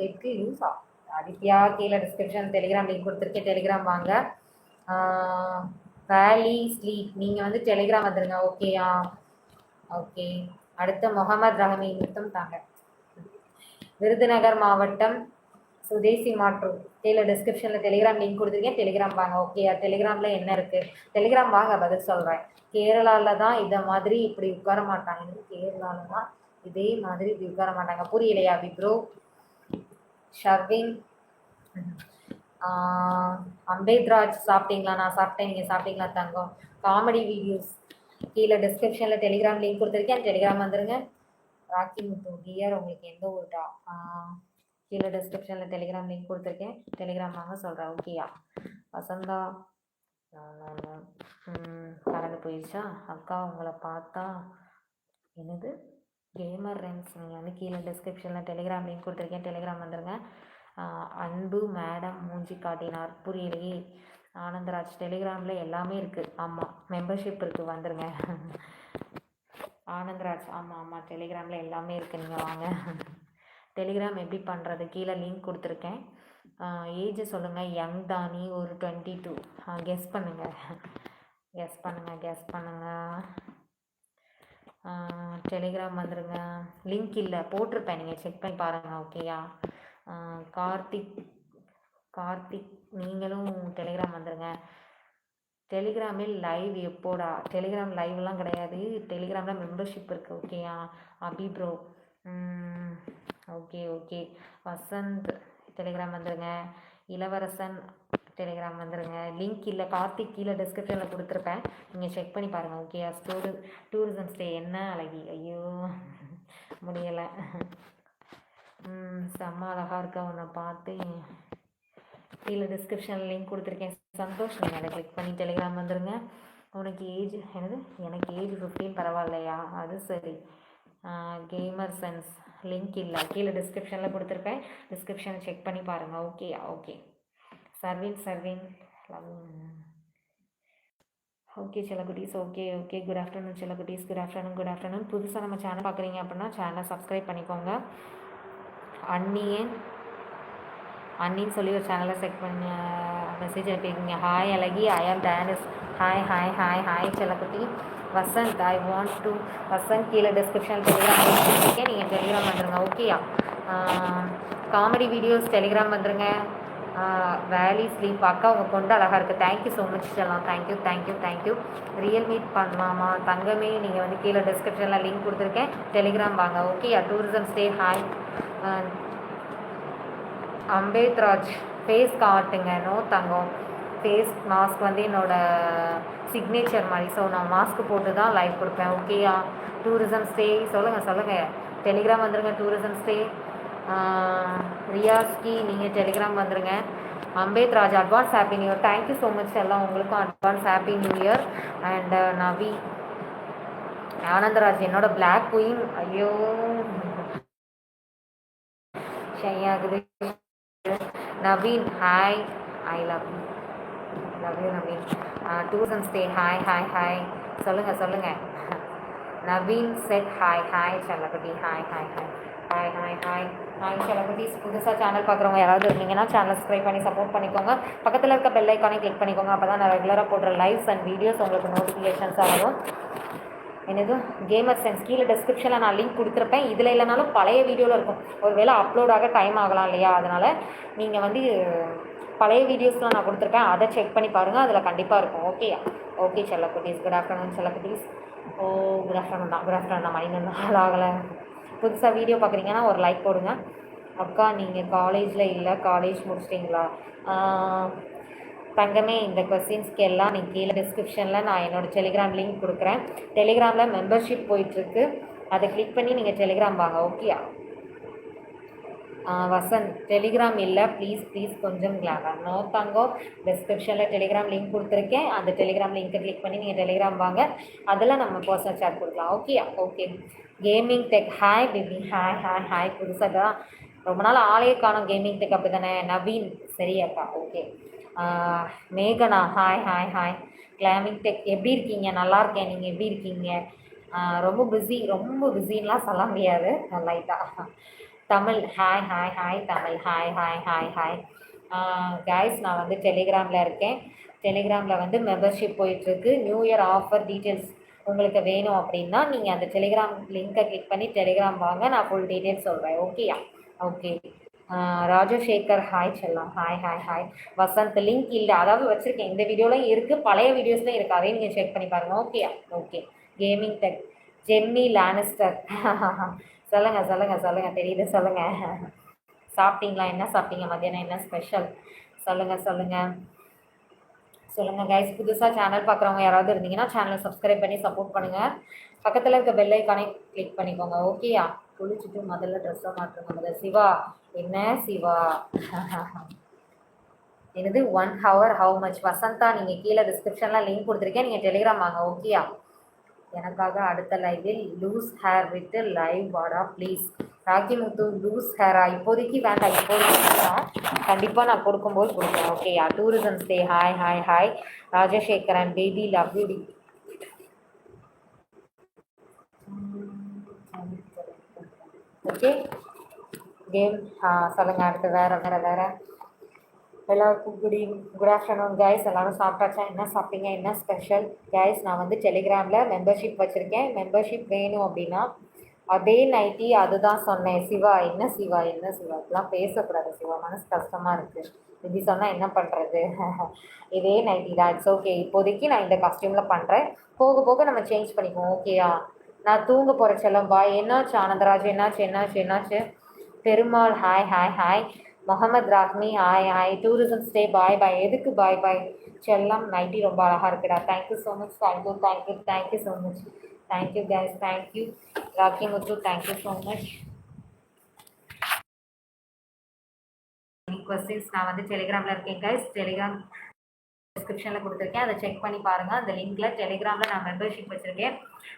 எக்கு யூஸா? ஆதித்யா கீழே டிஸ்கிரிப்ஷன் டெலிகிராம் லிங்க் கொடுத்துருக்கேன். டெலிகிராம் வாங்க. வேலி ஸ்லீப் நீங்கள் வந்து டெலிகிராம் வந்துடுங்க. ஓகேயா? ஓகே. அடுத்த முகமது ரஹமி நிறுத்தம் தாங்க. விருதுநகர் மாவட்டம் சுதேசி மாற்று. கீழே டிஸ்கிரிப்ஷனில் டெலிகிராம் லிங்க் கொடுத்துருக்கேன். டெலிகிராம் வாங்க. ஓகே டெலிகிராமில் என்ன இருக்குது? டெலிகிராம் வாங்க பதில் சொல்கிறேன். கேரளாவில் தான் இதை மாதிரி இப்படி உட்கார மாட்டாங்க. கேரளாவில் தான் இதே மாதிரி இப்படி உட்கார மாட்டாங்க. புரியலையா விப்ரோ? ஷர்வின் அம்பேத்ராஜ் சாப்பிட்டீங்களா? நான் சாப்பிட்டேன். நீங்கள் சாப்பிட்டீங்களா தங்கம்? காமெடி வீடியோஸ் கீழே டிஸ்கிரிப்ஷனில் டெலிகிராம் லிங்க் கொடுத்துருக்கேன். டெலிகிராம் வந்துடுங்க. ராக்கி முத்து டியர் உங்களுக்கு எந்த ஊர்டா? கீழே டிஸ்கிரிப்ஷனில் டெலிகிராம் லிங்க் கொடுத்துருக்கேன். டெலிகிராம் வாங்க சொல்கிறேன். ஓகேயா? வசந்தா கலந்து போயிடுச்சா? அக்கா உங்களை பார்த்தா என்னது கேமர் ரென்ஸ். நீங்கள் வந்து கீழே டிஸ்கிரிப்ஷனில் டெலிகிராம் லிங்க் கொடுத்துருக்கேன். டெலிகிராம் வந்துடுங்க. அன்பு மேடம் மூஞ்சி காட்டினார். புரியலையே. ஆனந்தராஜ் டெலிகிராமில் எல்லாமே இருக்குது. ஆமாம் மெம்பர்ஷிப் இருக்குது, வந்துடுங்க. ஆனந்தராஜ் ஆமாம் டெலிகிராமில் எல்லாமே இருக்குது, நீங்கள் வாங்க. டெலிகிராம் எப்படி பண்ணுறது? கீழே லிங்க் கொடுத்துருக்கேன். ஏஜ் சொல்லுங்கள். யங் தானி ஒரு 22. கெஸ் பண்ணுங்கள். டெலிகிராம் வந்துடுங்க. லிங்க் இல்லை, போட்டிருப்பேன், நீங்கள் செக் பண்ணி பாருங்கள். ஓகேயா? கார்த்திக் நீங்களும் டெலிகிராம் வந்துடுங்க. டெலிகிராமில் லைவ் எப்போடா? டெலிகிராம் லைவ்லாம் கிடையாது. டெலிகிராமில் மெம்பர்ஷிப் இருக்குது. ஓகேயா Abi bro? Okay okay. Vasanth Telegram வந்துடுங்க. இளவரசன் டெலிகிராம் வந்துடுங்க. லிங்க் இல்லை கார்த்திக் கீழே டிஸ்கிரிப்ஷனில் கொடுத்துருப்பேன், நீங்கள் செக் பண்ணி பாருங்கள். ஓகேயா? டூரிசம் ஸ்டே என்ன அழகி, ஐயோ முடியலை. செம்ம அழகாக இருக்கா உன்னை பார்த்து. கீழே டிஸ்கிரிப்ஷனில் லிங்க் கொடுத்துருக்கேன். சந்தோஷ், நீங்கள் அதை கிளிக் பண்ணி டெலிகிராம் வந்துடுங்க. உனக்கு ஏஜ் என்னது? எனக்கு ஏஜ் 15 பரவாயில்லையா? அது சரி. கேமர் சென்ஸ் லிங்க் இல்லை, கீழே டிஸ்கிரிப்ஷனில் கொடுத்துருப்பேன், டிஸ்கிரிப்ஷனை செக் பண்ணி பாருங்கள். ஓகேயா? ஓகே. சர்வின் ஓகே செல்லக்குட்டீஸ். Okay okay. குட் ஆஃப்டர்நூன் செல்லக்குட்டீஸ். Good afternoon. புதுசாக நம்ம சேனல் பார்க்குறீங்க அப்படின்னா சேனலை சப்ஸ்கிரைப் பண்ணிக்கோங்க. அண்ணின்னு சொல்லி ஒரு சேனலை செக் பண்ணி மெசேஜ் அனுப்பியிருக்கீங்க. ஹாய் அழகி, ஐ ஆம் டேனிஸ். ஹாய் செல்லக்குட்டி. Vasanth, I want to. Vasanth கீழே டிஸ்கிரிப்ஷன் டெலிகிராம் இருக்கேன், நீங்கள் டெலிகிராம் வந்துடுங்க. ஓகேயா? காமெடி வீடியோஸ் டெலிகிராம் வந்துடுங்க. வேலி ஸ்லீப் அக்கா உங்கள் கொண்டு அழகாக இருக்குது. தேங்க்யூ ஸோ மச் சொல்லலாம். தேங்க்யூ. ரியல் மீட் பண்ணலாமா தங்கமே? நீங்கள் வந்து கீழே டிஸ்கிரிப்ஷனில் லிங்க் கொடுத்துருக்கேன், டெலிகிராம் வாங்க. ஓகேயா? Tourism stay. ஹாய் அம்பேத்ராஜ். ஃபேஸ் காட்டுங்க. நோ தங்கம். ஃபேஸ் மாஸ்க் வந்து என்னோடய சிக்னேச்சர் மாதிரி, ஸோ நான் மாஸ்க் போட்டு தான் லைவ் கொடுப்பேன். ஓகேயா? டூரிசம் ஸ்டே சொல்லுங்கள். டெலிகிராம் வந்துடுங்க. Tourism stay. ரியாஸ்கி, நீங்கள் டெலிகிராம் வந்துடுங்க. Ambedraj, advance happy new year. Thank you so much எல்லாம், உங்களுக்கும் advance happy new year. And Navi Anandraj, என்னோட பிளாக் குயின். ஐயோ ஷையாகுது. Naveen, hi, I love you Naveen. Tourism stay. Hi சொல்லுங்கள். நவீன் செட் ஹாய் செல்லக்குட்டி. ஹாய் செல்லக்குட்டீஸ். புதுசாக சேனல் பார்க்குறவங்க யாராவது இருந்தீங்கன்னா சேனல் சப்ஸ்கிரைப் பண்ணி சப்போர்ட் பண்ணிக்கோங்க. பக்கத்தில் இருக்க பெல் ஐக்கானே கிளிக் பண்ணிக்கோங்க. அப்போ தான் நான் ரெகுலராக போடுற லைவ்ஸ் அண்ட் வீடியோஸ் உங்களுக்கு நோட்டிஃபிகேஷன்ஸாக வரும். என்னது? கேமர் சென்ஸ் கீழே டிஸ்கிரிப்ஷனில் நான் லிங்க் கொடுத்துருப்பேன். இதில் இல்லைனாலும் பழைய வீடியோவில் இருக்கும். ஒருவேளை அப்லோடாக டைம் ஆகலாம் இல்லையா? அதனால் நீங்கள் வந்து பழைய வீடியோஸ்லாம் நான் கொடுத்துருப்பேன், அதை செக் பண்ணி பாருங்கள், அதில் கண்டிப்பாக இருக்கும். ஓகேயா? ஓகே செல்லக்குட்டீஸ். குட் ஆஃப்டர்நூன் செல்லக்குட்டீஸ். குட் ஆஃப்டர்நூன் தான். மணி நாள் ஆகலை. புதுசாக வீடியோ பார்க்குறீங்கன்னா ஒரு லைக் போடுங்க. அக்கா நீங்கள் காலேஜில் இல்லை, காலேஜ் முடிச்சிட்டிங்களா? தங்கமே, இந்த கொஸ்டின்ஸ்க்கு எல்லாம் நீங்கள் கீழே டிஸ்கிரிப்ஷனில் நான் என்னோடய டெலிகிராம் லிங்க் கொடுக்குறேன். டெலிகிராமில் மெம்பர்ஷிப் போயிட்டுருக்கு, அதை கிளிக் பண்ணி நீங்கள் டெலிகிராம் வாங்க. ஓகேயா? வசந்த், டெலிகிராம் இல்லை ப்ளீஸ் கொஞ்சம் கிளாமர். நோ தங்கோ. டிஸ்கிரிப்ஷனில் டெலிகிராம் லிங்க் கொடுத்துருக்கேன், அந்த டெலிகிராம் லிங்க்கை கிளிக் பண்ணி நீங்கள் டெலிகிராம் வாங்க, அதில் நம்ம பர்சனல் சேட் கொடுக்கலாம். ஓகேயா? Okay. Gaming tech, hi baby. Hi. புதுசாக ரொம்ப நாள் ஆளையே காணும். கேமிங் டெக் அப்படி தானே? நவீன், சரியாக்கா. ஓகே. மேகனா, ஹாய். கிளாமிங் டெக், எப்படி இருக்கீங்க? நல்லா இருக்கேன். நீங்கள் எப்படி இருக்கீங்க? ரொம்ப பிஸின்லாம் சொல்ல முடியாது, லைட்டாக. Tamil, hi Tamil. Hi. Guys, நான் வந்து டெலிகிராமில் இருக்கேன். டெலிகிராமில் வந்து மெம்பர்ஷிப் போயிட்டுருக்கு. நியூ இயர் ஆஃபர் டீட்டெயில்ஸ் உங்களுக்கு வேணும் அப்படின்னா நீங்கள் அந்த டெலிகிராம் லிங்க்கை கிளிக் பண்ணி டெலிகிராம் வாங்க, நான் ஃபுல் டீட்டெயில்ஸ் சொல்கிறேன். ஓகேயா? ஓகே. ராஜசேகர், ஹாய் செல்லாம். ஹாய். வசந்த், லிங்க் இல்லை, அதாவது வச்சுருக்கேன், இந்த வீடியோலையும் இருக்குது, பழைய வீடியோஸ்லையும் இருக்குது, அதையும் நீங்கள் செக் பண்ணி பாருங்கள். ஓகேயா? Okay. Gaming tech, Jenny Lannister. சொல்லுங்கள். தெரியுது, சொல்லுங்கள். சாப்பிட்டீங்களா? என்ன சாப்பிட்டீங்க மத்தியானம்? என்ன ஸ்பெஷல்? சொல்லுங்கள் கைஸ். புதுசாக சேனல் பார்க்குறவங்க யாராவது இருந்தீங்கன்னா சேனலை சப்ஸ்கிரைப் பண்ணி சப்போர்ட் பண்ணுங்கள். பக்கத்தில் இருக்க பெல் ஐக்கானே கிளிக் பண்ணிக்கோங்க. ஓகேயா? குளிச்சுட்டு முதல்ல ட்ரெஸ்ஸை மாற்றுங்க. சிவா, என்ன சிவா? என்னது 1 hour ஹவு மச்? வசந்தா, நீங்கள் கீழே டிஸ்கிரிப்ஷனில் லிங்க் கொடுத்துருக்கேன், நீங்கள் டெலிகிராம் வாங்க. ஓகேயா? எனக்காக அடுத்த லைவில் லூஸ் ஹேர் விட்டு லைவ் வாடா ப்ளீஸ். ராக்கி முத்து, லூஸ் ஹேரா? இப்போதைக்கு வேண்டாம், கண்டிப்பாக நான் கொடுக்கும்போது கொடுக்குறேன். ஓகேயா? Tourism stay. Hi. Rajasekaran, baby love you. Okay. Game சொல்லுங்கள். அடுத்து வேறு எல்லாருக்கும் குட் ஆஃப்டர்நூன் கைஸ். எல்லோரும் சாப்பிட்டாச்சா? என்ன சாப்பிட்டீங்க? என்ன ஸ்பெஷல்? கைஸ், நான் வந்து டெலிகிராமில் மெம்பர்ஷிப் வச்சுருக்கேன். மெம்பர்ஷிப் வேணும் அப்படின்னா அதே நைட்டி அதுதான் சொன்னேன். சிவா என்ன சிவா என்ன சிவா இப்படிலாம் பேசக்கூடாது சிவா, மனசு கஷ்டமாக இருக்குது. இப்படி சொன்னால் என்ன பண்ணுறது? இதே நைட்டி தான், இட்ஸ் ஓகே. இப்போதைக்கு நான் இந்த காஸ்டியூமில் பண்ணுறேன், போக போக நம்ம சேஞ்ச் பண்ணிக்குவோம். ஓகேயா? நான் தூங்க போகிற செல்லம் பாய். என்னாச்சு ஆனந்தராஜ்? என்னாச்சு என்னாச்சு என்னாச்சு? Perumal hi hi hi. Mohammed Rahmi hi hi. Tourism stay bye bye. எதுக்கு பாய் பாய்? செல்லம் நைட்டி ரொம்ப அழகாக இருக்குடா. Thank you so much. Thank you thank you thank you so much. Thank you guys, thank you. Rocky Muthu, thank you so much. Questions நான் வந்து டெலிகிராமில் இருக்கேன் கைஸ். டெலிகிராம் டிஸ்கிரிப்ஷனில் கொடுத்துருக்கேன், அதை செக் பண்ணி பாருங்கள். அந்த லிங்க்கில் டெலிகிராமில் நான் மெம்பர்ஷிப் வச்சுருக்கேன்.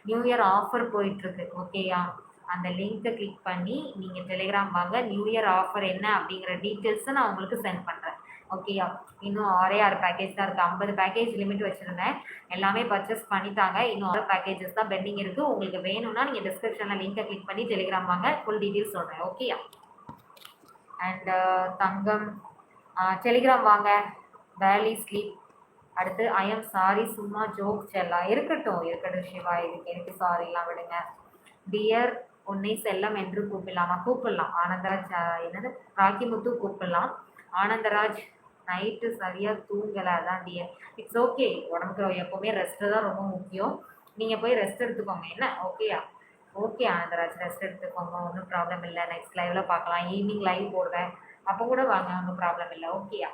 நியூ இயர் ஆஃபர் போயிட்டுருக்கு. ஓகேயா? அந்த லிங்க்கை கிளிக் பண்ணி நீங்கள் டெலிகிராம் வாங்க. நியூ இயர் ஆஃபர் என்ன அப்படிங்கிற டீட்டெயில்ஸை நான் உங்களுக்கு சென்ட் பண்ணுறேன். ஓகேயா? இன்னும் 6 பேக்கேஜ் தான் இருக்குது. 50 பேக்கேஜ் லிமிட் வச்சுருந்தேன், எல்லாமே பர்ச்சேஸ் பண்ணிட்டாங்க. இன்னும் 6 பேக்கேஜஸ் தான் பெண்டிங் இருக்குது. உங்களுக்கு வேணும்னா நீங்கள் டிஸ்கிரிப்ஷனில் லிங்க்கை கிளிக் பண்ணி டெலிகிராம் வாங்க, ஃபுல் டீட்டெயில்ஸ் சொல்கிறேன். ஓகேயா? அண்ட் தங்கம் டெலிகிராம் வாங்க. வேலி ஸ்லீப். அடுத்து ஐ எம் சாரி, சும்மா ஜோக் செல்லாம். இருக்கட்டும் இருக்கட்டும் சிவா, இதுக்கு எனக்கு சாரிலாம் விடுங்க. டியர் உன்னை செல்லம் என்று கூப்பிடலாமா? கூப்பிடலாம். ஆனந்தராஜ் என்னது ராக்கிமுத்து கூப்பிடலாம். ஆனந்தராஜ் நைட்டு சரியாக தூங்கலை, அதான் டியர். It's okay. உடம்புக்கு எப்போவுமே ரெஸ்ட்டு தான் ரொம்ப முக்கியம். நீங்கள் போய் ரெஸ்ட் எடுத்துக்கோங்க என்ன? ஓகேயா? ஓகே ஆனந்தராஜ், ரெஸ்ட் எடுத்துக்கோங்க, ஒன்றும் ப்ராப்ளம் இல்லை. நெக்ஸ்ட் லைவில் பார்க்கலாம். ஈவினிங் லைவ் போடுவேன், அப்போ கூட வாங்க, ஒன்றும் ப்ராப்ளம் இல்லை. ஓகேயா?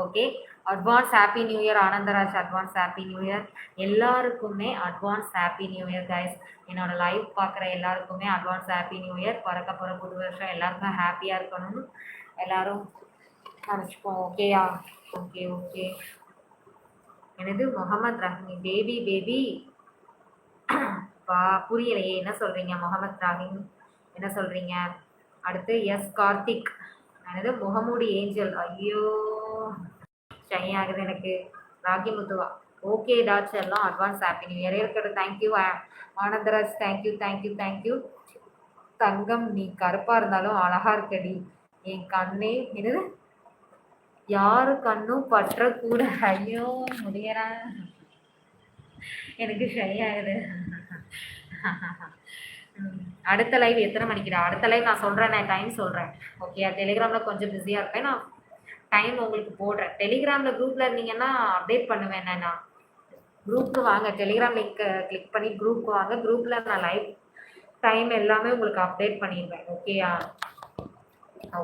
Okay. Advance happy new year Anandraj. Advance happy new year எல்லாருக்குமே. Advance happy new year guys. என்னோட லைவ் பார்க்குற எல்லாருக்குமே அட்வான்ஸ் ஹாப்பி நியூ இயர். பிறக்க போகிற புது வருஷம் எல்லாருக்கும் ஹாப்பியாக இருக்கணும்னு எல்லோரும் நினச்சிப்போம். ஓகேயா? Okay okay. எனது முகமது ரஹீம் பேபி பேபி புரியலையே என்ன சொல்கிறீங்க? முகமது ரஹீம் என்ன சொல்கிறீங்க? அடுத்து எஸ் கார்த்திக். எனது முகமூடி ஏஞ்சல். ஐயோ ஷை ஆகுது எனக்கு. ராகி முத்துவா ஓகே டாட்ஸ் எல்லாம் அட்வான்ஸ் ஹாப்பி நியூ இயர் இருக்கிறது. Thank you Anandraj. Thank you thank you thank you. தங்கம் நீ கருப்பாக இருந்தாலும் அழகா இருக்கடி. என் கண்ணே என்னது யாரு கண்ணும் பற்றக்கூட. ஐயோ முடியற எனக்கு ஷை ஆகுது. அடுத்த லைவ் எத்தனை மணிக்குடா? அடுத்த லைவ் நான் சொல்கிறேன், நான் டைம் சொல்கிறேன். ஓகே. டெலிகிராமில் கொஞ்சம் பிஸியாக இருப்பேன், நான் டைம் உங்களுக்கு போடுறேன். டெலிகிராமில் குரூப்பில் இருந்தீங்கன்னா அப்டேட் பண்ணுவேன். நான் குரூப்புக்கு வாங்க, டெலிகிராம் லிங்க்கை கிளிக் பண்ணி குரூப்புக்கு வாங்க. குரூப்பில் நான் லைவ் டைம் எல்லாமே உங்களுக்கு அப்டேட் பண்ணிடுவேன். ஓகேயா?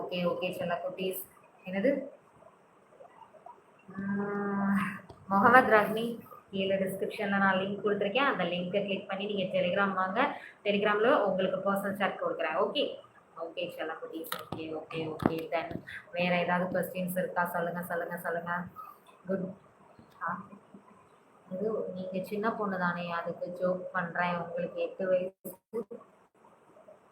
ஓகே ஓகே செல்ல குட்டீஸ். என்னது முகமது ரஹ்மி கீழே டிஸ்கிரிப்ஷனில் நான் லிங்க் கொடுத்துருக்கேன், அந்த லிங்க்கை கிளிக் பண்ணி நீங்கள் டெலிகிராம் வாங்க. டெலிகிராமில் உங்களுக்கு பர்சனல் சாட் கொடுக்குறேன். ஓகே ஓகே செல்லம் குட்டீஸ். Okay okay okay. தென் வேறு ஏதாவது கொஸ்டின்ஸ் இருக்கா? சொல்லுங்கள் சொல்லுங்கள் சொல்லுங்கள். குட். இது நீங்கள் சின்ன பொண்ணு தானே, அதுக்கு ஜோக் பண்ணுறேன். உங்களுக்கு 8 வயசு.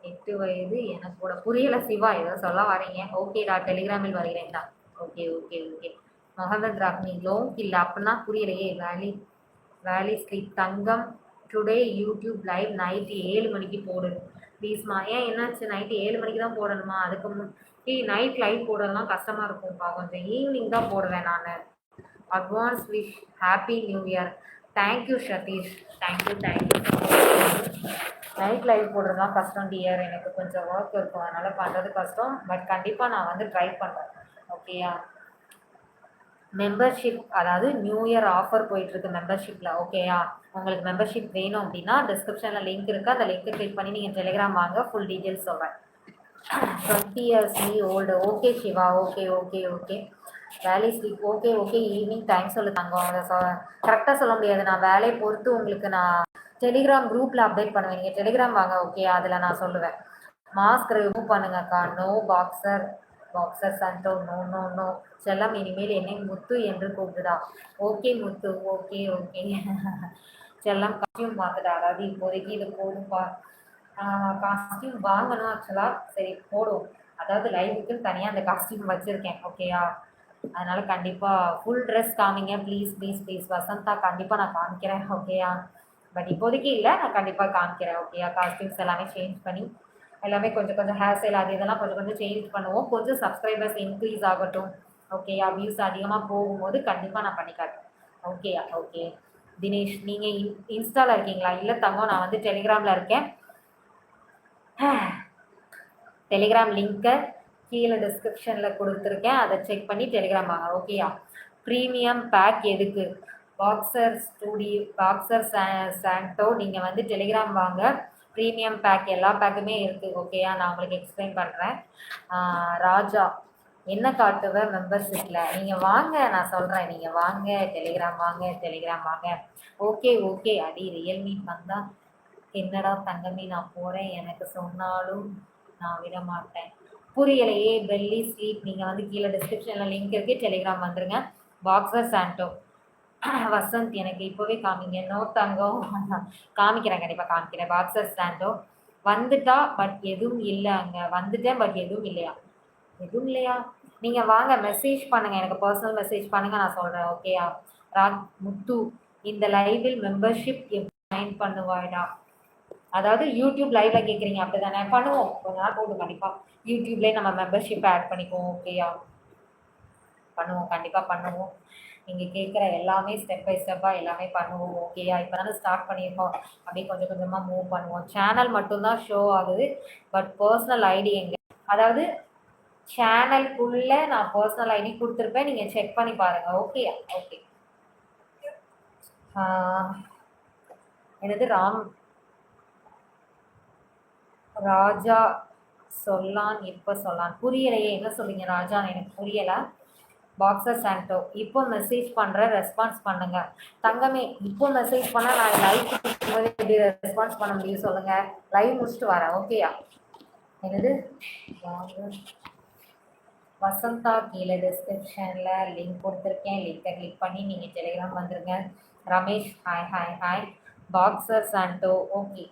8 வயது எனக்கு கூட. புரியலை சிவா, ஏதோ சொல்ல வரீங்க. ஓகேடா, டெலிகிராமில் வருகிறேன்டா. Okay okay okay. Muhammad Ragini long இல்லை அப்படின்னா புரியலையே. வேலி ஸ்லீப். தங்கம் டுடே யூடியூப் லைவ் நைட்டு 7 மணிக்கு போடு ப்ளீஸ்மா. ஏன் என்னாச்சு? நைட்டு 7 மணிக்கு தான் போடணுமா? அதுக்கு நைட் லைவ் போடுறதுலாம் கஷ்டமாக இருக்கும்ப்பா, கொஞ்சம் ஈவினிங் தான் போடுவேன் நான். Advance wish happy new year. Thank you Satish. Thank you thank you. Night live போடுறதுலாம் கஷ்டம் டியர், எனக்கு கொஞ்சம் ஒர்க் இருக்கும், அதனால் பண்ணுறது கஷ்டம். பட் கண்டிப்பாக நான் வந்து ட்ரை பண்ணுறேன். ஓகேயா? மெம்பர்ஷிப், அதாவது நியூ இயர் ஆஃபர் போயிட்டுருக்கு மெம்பர்ஷிப்பில். ஓகேயா? உங்களுக்கு மெம்பர்ஷிப் வேணும் அப்படின்னா டிஸ்கிரிப்ஷனில் லிங்க் இருக்குது, அந்த லிங்க்கை கிளிக் பண்ணி நீங்கள் டெலிகிராம் வாங்க, ஃபுல் டீட்டெயில்ஸ் சொல்கிறேன். 20 years நீ old. Okay Siva. Okay okay okay. வேலை sleep. Okay okay. Evening time சொல்லு தங்கம். அதை கரெக்டாக சொல்ல முடியாது, நான் வேலையை பொறுத்து உங்களுக்கு நான் டெலிகிராம் குரூப்பில் அப்டேட் பண்ணுவேன். நீங்கள் டெலிகிராம் வாங்க. ஓகே, அதில் நான் சொல்லுவேன். மாஸ்க் ரிமூவ் பண்ணுங்கக்கா. நோ பாக்ஸர் சண்டோ. No no no. செல்லம் இனிமேல் என்னை முத்து என்று கூப்பிடுதா? ஓகே முத்து. Okay okay. செல்லம் காஸ்டியூம் மாற்றுடா, அதாவது இப்போதைக்கு இது போடும்பா. காஸ்டியூம் வாங்கணும் ஆக்சுவலாக. சரி போடும், அதாவது லைவுக்குன்னு தனியாக அந்த காஸ்டியூம் வச்சுருக்கேன். ஓகேயா? அதனால் கண்டிப்பாக ஃபுல் ட்ரெஸ் காமிங்க ப்ளீஸ் ப்ளீஸ் ப்ளீஸ். வசந்தா கண்டிப்பாக நான் காமிக்கிறேன். ஓகேயா? பட் இப்போதைக்கு இல்லை, நான் கண்டிப்பாக காமிக்கிறேன். ஓகேயா? காஸ்டியூம்ஸ் எல்லாமே சேஞ்ச் பண்ணி எல்லாமே கொஞ்சம் கொஞ்சம் ஹேர் ஸ்டைல் அது இதெல்லாம் கொஞ்சம் கொஞ்சம் சேஞ்ச் பண்ணுவோம். கொஞ்சம் சப்ஸ்கிரைபர்ஸ் இன்க்ரீஸ் ஆகட்டும். ஓகேயா? வியூஸ் அதிகமாக போகும்போது கண்டிப்பாக நான் பண்ணி காட்டுறேன். ஓகேயா? ஓகே. தினேஷ் நீங்கள் இன்ஸ்டாவில் இருக்கீங்களா? இல்லை தங்கம், நான் வந்து டெலிகிராமில் இருக்கேன். டெலிகிராம் லிங்க்கை கீழே டிஸ்கிரிப்ஷனில் கொடுத்துருக்கேன், அதை செக் பண்ணி டெலிகிராம் வாங்க. ஓகேயா? ப்ரீமியம் பேக் எதுக்கு? பாக்ஸர் சாண்டோ நீங்கள் வந்து டெலிகிராம் வாங்க. ப்ரீமியம் பேக் எல்லா பேக்குமே இருக்குது. ஓகேயா? நான் உங்களுக்கு எக்ஸ்பிளைன் பண்ணுறேன். ராஜா என்ன காட்டுவ மெம்பர்ஷிப்பில்? நீங்கள் வாங்க, நான் சொல்கிறேன், நீங்கள் வாங்க, டெலிகிராம் வாங்க, டெலிகிராம் வாங்க. Okay okay. அடி ரியல்மி வந்தால் என்னடா தங்கமே நான் போகிறேன் எனக்கு சொன்னாலும் நான் விட மாட்டேன். புரியலையே. பெல்லி ஸ்லீப் நீங்கள் வந்து கீழே டிஸ்கிரிப்ஷனில் லிங்க் இருக்குது, டெலிகிராம் வந்துருங்க. பாக்ஸர் சாண்டோ வசந்த் எனக்கு இப்போவே காமிங்க. நோ தங்கம் காமிக்கிறேன், கண்டிப்பாக காமிக்கிறேன். பாக்ஸர் சாண்டோ வந்துட்டா பட் எதுவும் இல்லை. அங்கே வந்துட்டேன் பட் எதுவும் இல்லையா? எதுவும் இல்லையா? நீங்கள் வாங்க, மெசேஜ் பண்ணுங்கள், எனக்கு பர்சனல் மெசேஜ் பண்ணுங்கள், நான் சொல்கிறேன். ஓகேயா? முத்து இந்த லைவில் மெம்பர்ஷிப் எப்படி ஜாயின் பண்ணுவாய்டா? அதாவது யூடியூப் லைவ்ல கேட்குறீங்க அப்படி தானே? பண்ணுவோம், கொஞ்ச நாள் போட்டு கண்டிப்பாக யூடியூப்லேயே நம்ம மெம்பர்ஷிப் ஆட் பண்ணிக்குவோம். ஓகேயா? பண்ணுவோம், கண்டிப்பாக பண்ணுவோம். நீங்கள் கேட்குற எல்லாமே ஸ்டெப் பை ஸ்டெப்பாக எல்லாமே பண்ணுவோம். ஓகேயா? இப்போ தானே ஸ்டார்ட் பண்ணியிருக்கோம், அப்படியே கொஞ்சம் கொஞ்சமாக மூவ் பண்ணுவோம். சேனல் மட்டும்தான் ஷோ ஆகுது, பட் பர்சனல் ஐடி எங்கே? அதாவது சேனலுக்குள்ளே நான் பர்சனல் ஐடி கொடுத்துருப்பேன், நீங்கள் செக் பண்ணி பாருங்கள். Okay okay. எனது ராஜா சொல்லான் இப்போ சொல்லான் புரியலையே. என்ன சொல்றீங்க ராஜான்னு எனக்கு புரியலை. பாக்ஸர் சாண்டோ இப்போ மெசேஜ் பண்ணுறேன், ரெஸ்பான்ஸ் பண்ணுங்க. தங்கமே இப்போ மெசேஜ் பண்ணால் நான் லைவ் போது எப்படி ரெஸ்பான்ஸ் பண்ண முடியும் சொல்லுங்கள்? லைவ் முடிச்சுட்டு வரேன். ஓகேயா? என்னது வசந்தா கீழே டிஸ்கிரிப்ஷனில் லிங்க் கொடுத்துருக்கேன், லிங்கை கிளிக் பண்ணி நீங்கள் டெலிகிராம் வந்துருங்க. Ramesh hi hi hi. Boxer Sandow okay.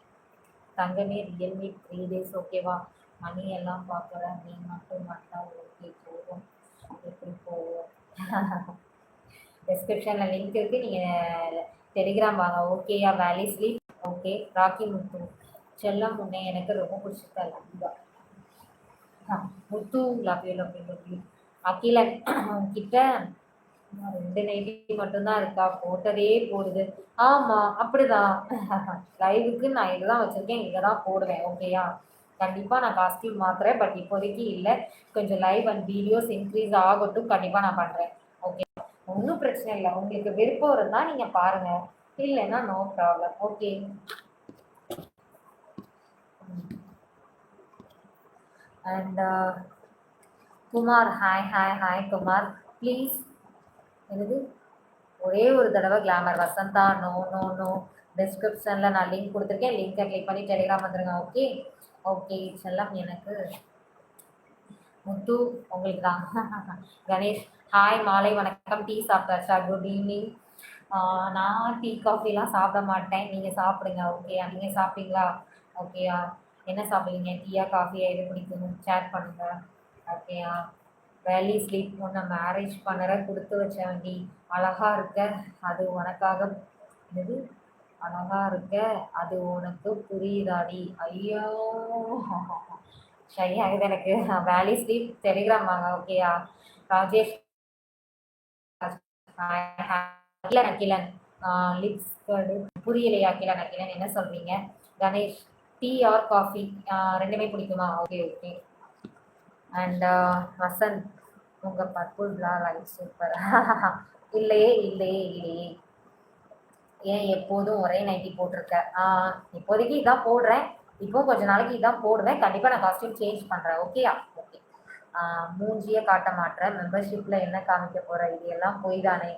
தங்கமே ரியல்மி 3 days ஓகேவா? மணி எல்லாம் பார்க்குற நீ மட்டும் மட்டும் ஓகே போதும். எப்படி போவோம்? டிஸ்கிரிப்ஷனில் லிங்க் இருக்குது, நீங்கள் டெலிகிராம் வாங்க. ஓகேயா? வேலி ஸ்லீப் ஓகே. ராக்கி முத்து செல்லம் முன்னே எனக்கு ரொம்ப பிடிச்சிருக்கா லவ்யா. முத்து லவ்யூ. அகிலன் கிட்ட 2 நைட்டி மட்டும்தான் இருக்கா? போட்டதே போடுது. ஆமாம் அப்படிதான். லைவுக்கு நான் இதுதான் வச்சுருக்கேன், இதை தான் போடுவேன். ஓகேயா? கண்டிப்பாக நான் காஸ்டியூம் மாற்றுறேன், பட் இப்போதைக்கு இல்லை. கொஞ்சம் லைவ் அண்ட் வீடியோஸ் இன்க்ரீஸ் ஆகட்டும், கண்டிப்பாக நான் பண்ணுறேன். ஓகே, ஒன்றும் பிரச்சனை இல்லை. உங்களுக்கு விருப்பம் இருந்தால் நீங்கள் பாருங்கள், இல்லைன்னா no problem. Okay. And Kumar hi hi hi Kumar. Please என்னது ஒரே ஒரு தடவை glamour Vasantha no no no. டிஸ்கிரிப்ஷனில் நான் லிங்க் கொடுத்துருக்கேன், லிங்கை கிளிக் பண்ணி டெலிகிராம் வந்துடுங்க. Okay okay. செல்லம் எனக்கு முத்து உங்களுக்கு தான். கணேஷ் ஹாய் மாலை வணக்கம். டீ சாப்பிட்டாச்சா? Good evening. நான் டீ காஃபிலாம் சாப்பிட மாட்டேன், நீங்கள் சாப்பிடுங்க. ஓகேயா? நீங்கள் சாப்பிட்டீங்களா? ஓகேயா? என்ன சாப்பிடுவீங்க? டீயா காஃபியா எது பிடிக்கும்? சேட் பண்ணுங்கள். ஓகேயா? வேலி ஸ்லீப் உன்னை மேரேஜ் பண்ணுற கொடுத்து வச்ச வண்டி. அழகாக இருக்க அது உனக்காக. இது அழகாக இருக்க அது உனக்கு புரியுதாடி? ஐயோ ஷை ஆகுது எனக்கு. வேலி ஸ்லீப் டெலிகிராம் வாங்க. ஓகேயா? ராஜேஷ் அகிலன் லிப்ஸ் புரியலையா? அகிலன் என்ன சொல்றீங்க? கணேஷ் டீ ஆர் காஃபி ரெண்டுமே பிடிக்குமா? Okay okay. அண்ட் வசந்த் உங்கள் பர்பிள் பிளா லைட் சூப்பர். இல்லையே இல்லையே இல்லையே. ஏன் எப்போதும் ஒரே நைட்டி போட்டிருக்க? இப்போதைக்கு இதான் போடுறேன், இப்போ கொஞ்சம் நாளைக்கு இதான் போடுவேன். கண்டிப்பாக நான் காஸ்டியூம் சேஞ்ச் பண்ணுறேன். ஓகேயா? ஓகே. மூஞ்சியை காட்ட மாட்டேன், மெம்பர்ஷிப்பில் என்ன காமிக்க போகிறேன்? இது எல்லாம் போய் தானே.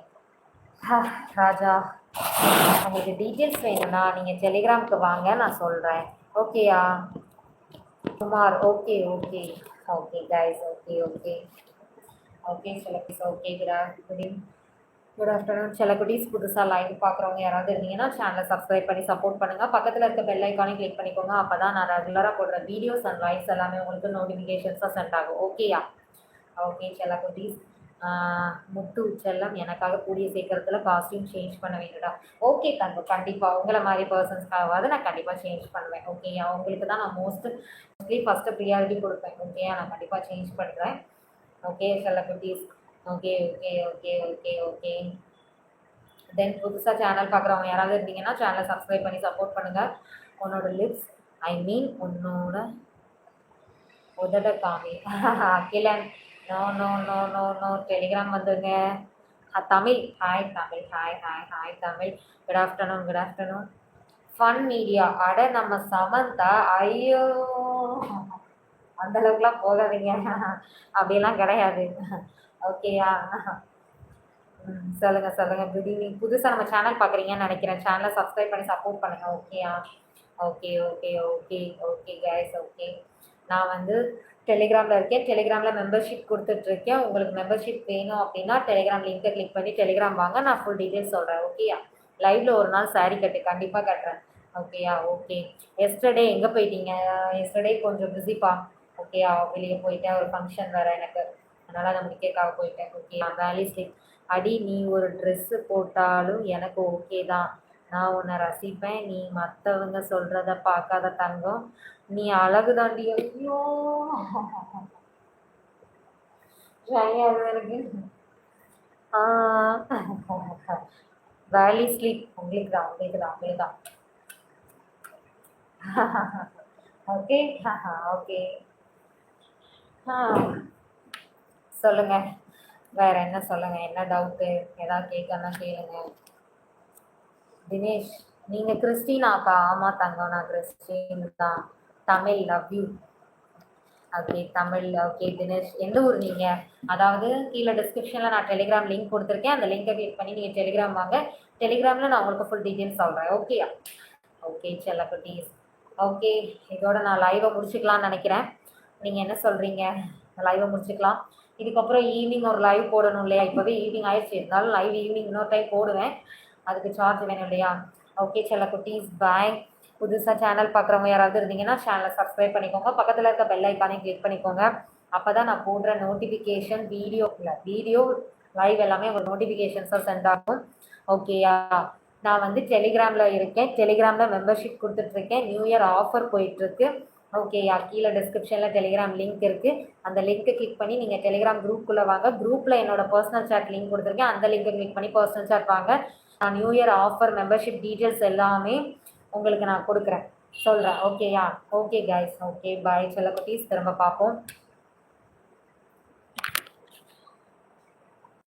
ராஜா உங்களுக்கு டீட்டெயில்ஸ் வேணும்னா நீங்கள் டெலிகிராமுக்கு வாங்க, நான் சொல்கிறேன். ஓகேயா? Kumar okay okay okay guys. Okay okay okay செலக்டிஸ் ஓகே. குட் ஆஃப்டர்நூன் செலகுட்டீஸ். புதுசாக லைவ் பார்க்குறவங்க யாராவது இருந்தீங்கன்னா சேனலை சப்ஸ்கிரைப் பண்ணி சப்போர்ட் பண்ணுங்கள். பக்கத்தில் இருக்க பெல் ஐக்கானே கிளிக் பண்ணிக்கோங்க, அப்போ தான் நான் ரெகுலராக போடுற வீடியோஸ் அண்ட் லைவ்ஸ் எல்லாமே உங்களுக்கு நோட்டிஃபிகேஷன்ஸாக சென்ட் ஆகும். ஓகேயா? ஓகே செலகுட்டீஸ். முத்து செல்லம் எனக்காக கூடிய சீக்கிரத்தில் காஸ்டியூம் சேஞ்ச் பண்ண வேண்டுடா. ஓகே தங்கம், கண்டிப்பாக உங்களை மாதிரி பர்சன்ஸ்க்காகவாது நான் கண்டிப்பாக சேஞ்ச் பண்ணுவேன். ஓகேயா? உங்களுக்கு தான் நான் மோஸ்ட்லி ஃபஸ்ட்டு ப்ரியாரிட்டி கொடுப்பேன். ஓகேயா? நான் கண்டிப்பாக சேஞ்ச் பண்ணுறேன். ஓகே செலகுட்டீஸ். Okay okay okay okay okay. Then புதுசாக சேனல் பார்க்குறவங்க யாராவது இருந்தீங்கன்னா சேனலை சப்ஸ்கிரைப் பண்ணி சப்போர்ட் பண்ணுங்கள். உன்னோட லிப்ஸ் ஐ மீன் உன்னோட உதட காமி. Akilan no no no no no Telegram வந்துருங்க. Tamil hi Tamil hi hi hi Tamil. Good afternoon good afternoon. Fun media அட நம்ம சமந்தா. ஐயோ அந்த அளவுக்குலாம் போகாதீங்க. அப்படியெல்லாம் கிடையாது. ஓகேயா? சொல்லுங்க சொல்லுங்க. Good evening. புதுசாக நம்ம சேனல் பார்க்குறீங்கன்னு நினைக்கிறேன். சேனலை சப்ஸ்கிரைப் பண்ணி சப்போர்ட் பண்ணுங்க. ஓகேயா? Okay okay okay okay guys. Okay, நான் வந்து டெலிகிராமில் இருக்கேன். டெலிகிராமில் மெம்பர்ஷிப் கொடுத்துட்ருக்கேன். உங்களுக்கு மெம்பர்ஷிப் வேணும் அப்படின்னா டெலிகிராம் லிங்க்கை கிளிக் பண்ணி டெலிகிராம் வாங்க. நான் ஃபுல் டீட்டெயில்ஸ் சொல்கிறேன். ஓகேயா? லைவில் ஒரு நாள் சாரீ கட்டு கண்டிப்பாக கட்டுறேன். ஓகேயா? ஓகே. எஸ்டர்டே எங்கே போயிட்டீங்க? எஸ்டர்டே கொஞ்சம் பிஸிப்பா. ஓகேயா? வெளியே போயிட்டேன். ஒரு ஃபங்க்ஷன் வேறு எனக்கு, அதனால் அதை முடிக்கிறதுக்காக போயிட்டேன். ஓகேயா? வேலி ஸ்லிப். அடி நீ ஒரு ட்ரெஸ்ஸு போட்டாலும் எனக்கு ஓகே தான். நான் உன்னை ரசிப்பேன். நீ மற்றவங்க சொல்கிறத பார்க்காத தங்கம். நீ அழகு தாண்டி. ஐயோ எனக்கு வேலி ஸ்லீப் உங்களுக்கு தான் உங்களுக்கு தான் உங்களுக்கு தான். Okay okay. சொல்லுங்க, வேற என்ன சொல்லுங்க, என்ன டவுட்டு, ஏதாவது கேட்கணும்னா கேளுங்க. தினேஷ், நீங்க கிறிஸ்டினாக்கா? ஆமா தங்கம், நான் கிறிஸ்டின் தான். Tamil love you. Okay Tamil. Okay Dinesh, எந்த ஊர் நீங்க? அதாவது கீழே டிஸ்கிரிப்ஷன்ல நான் டெலிகிராம் லிங்க் கொடுத்துருக்கேன். அந்த லிங்கை கிளிக் பண்ணி நீங்க டெலிகிராம் வாங்க. டெலிகிராம்ல நான் உங்களுக்கு ஃபுல் டீட்டெயில்ஸ் சொல்றேன். ஓகேயா? ஓகே செல்லக்குட்டீஸ். ஓகே, இதோட நான் லைவை முடிச்சுக்கலாம்னு நினைக்கிறேன். நீங்க என்ன சொல்றீங்க? லைவை முடிச்சுக்கலாம். இதுக்கப்புறம் ஈவினிங் ஒரு லைவ் போடணும் இல்லையா? இப்போவே ஈவினிங் ஆயிடுச்சு, இருந்தாலும் லைவ் ஈவினிங் இன்னொரு டைம் போடுவேன். அதுக்கு சார்ஜ் வேணும் இல்லையா? ஓகே செல்லக்குட்டீஸ், பாய். புதுசாக சேனல் பார்க்குறவங்க யாராவது இருந்தீங்கன்னா சேனலை சப்ஸ்கிரைப் பண்ணிக்கோங்க. பக்கத்தில் இருக்க பெல் ஐக்கானே கிளிக் பண்ணிக்கோங்க. அப்போ தான் நான் போடுற நோட்டிஃபிகேஷன் வீடியோ லைவ் எல்லாமே உங்களுக்கு நோட்டிஃபிகேஷன்ஸாக சென்ட் ஆகும். ஓகேயா? நான் வந்து டெலிகிராமில் இருக்கேன். டெலிகிராமில் மெம்பர்ஷிப் கொடுத்துட்ருக்கேன். நியூ இயர் ஆஃபர் போயிட்டுருக்கு. ஓகேயா? கீழே டிஸ்கிரிப்ஷனில் டெலிகிராம் லிங்க் இருக்குது. அந்த லிங்க்கை கிளிக் பண்ணி நீங்கள் டெலிகிராம் குரூப்புக்குள்ளே வாங்க. குரூப்பில் என்னோட பர்சனல் சாட் லிங்க் கொடுத்துருக்கேன். அந்த லிங்கை கிளிக் பண்ணி பர்சனல் சாட் வாங்க. நான் new year offer membership details எல்லாமே உங்களுக்கு நான் கொடுக்குறேன், சொல்கிறேன். ஓகேயா? Okay guys. ஓகே பாய் செல்லக்குட்டீஸ், திரும்ப பார்ப்போம்.